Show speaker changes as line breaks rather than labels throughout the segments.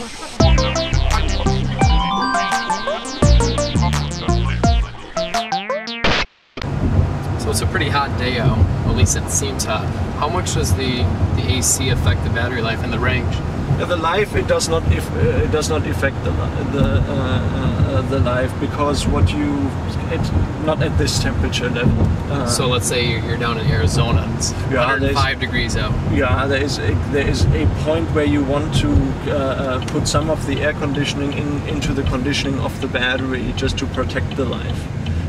So it's a pretty hot day out, at least it seems hot. How much does the AC affect the battery life and the range?
The life, it does not affect the life, because not at this temperature level.
So let's say you're down in Arizona, it's 105 degrees out.
Yeah, there is a point where you want to put some of the air conditioning into the conditioning of the battery, just to protect the life.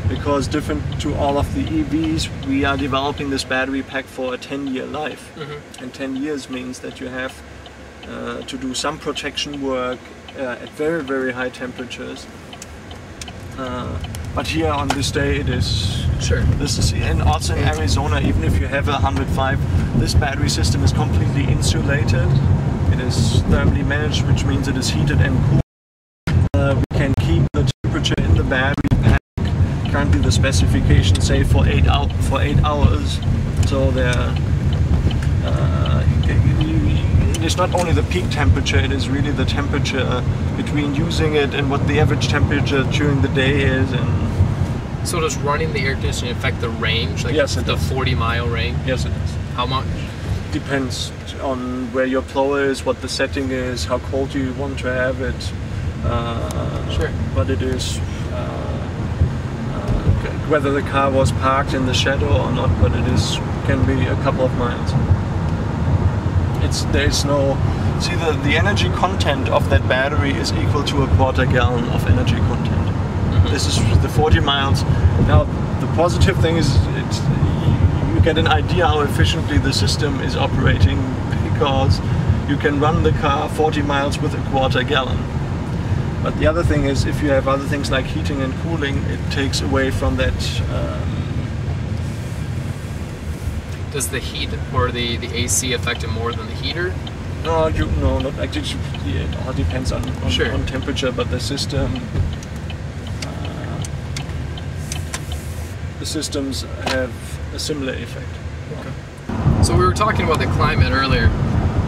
Because different to all of the EVs, we are developing this battery pack for a 10-year life. And 10 years means that you have to do some protection work at very, very high temperatures. But here on this day it is, and also in Arizona, even if you have a 105, this battery system is completely insulated. It is thermally managed, which means it is heated and cooled. We can keep the temperature in the battery pack. Currently the specifications say for 8 hours. So it is not only the peak temperature, it is really the temperature between using it and what the average temperature during the day is. And
so does running the air conditioning affect the range? Like
yes,
the 40-mile range?
Yes, it is.
How much?
Depends on where your plow is, what the setting is, how cold you want to have it. But it is whether the car was parked in the shadow or not, but can be a couple of miles. There's no, see, the energy content of that battery is equal to a quarter gallon of energy content. This is the 40 miles. Now the positive thing is you get an idea how efficiently the system is operating, because you can run the car 40 miles with a quarter gallon. But the other thing is, if you have other things like heating and cooling, it takes away from that.
Does the heat or the AC affect it more than the heater?
No, not actually. It all depends on temperature, but the systems have a similar effect.
Okay. So we were talking about the climate earlier,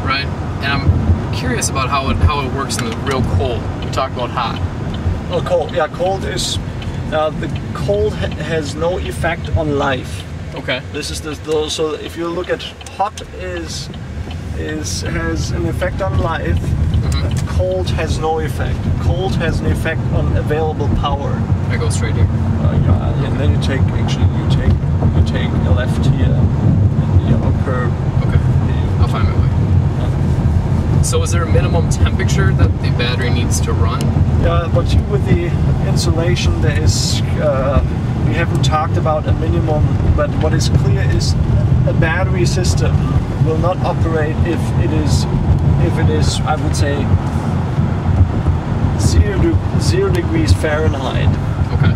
right? And I'm curious about how it works in the real cold. We talked about hot.
Oh, cold. Yeah, cold is the cold has no effect on life.
Okay.
This is so if you look at hot has an effect on life. Cold has no effect. Cold has an effect on available power.
I go straight here.
And then you take a left here and the yellow curve.
Okay. I'll find my way. So is there a minimum temperature that the battery needs to run?
Yeah, but with the insulation there is, we haven't talked about a minimum, but what is clear is a battery system will not operate if it is, I would say, 0 degrees Fahrenheit.
Okay.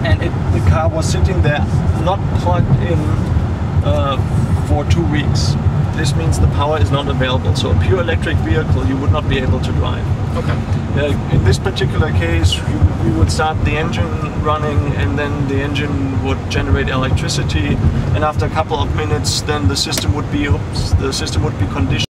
And the car was sitting there not plugged in for 2 weeks. This means the power is not available. So a pure electric vehicle you would not be able to drive.
Okay.
In this particular case, we would start the engine running, and then the engine would generate electricity. And after a couple of minutes, then the system would be conditioned.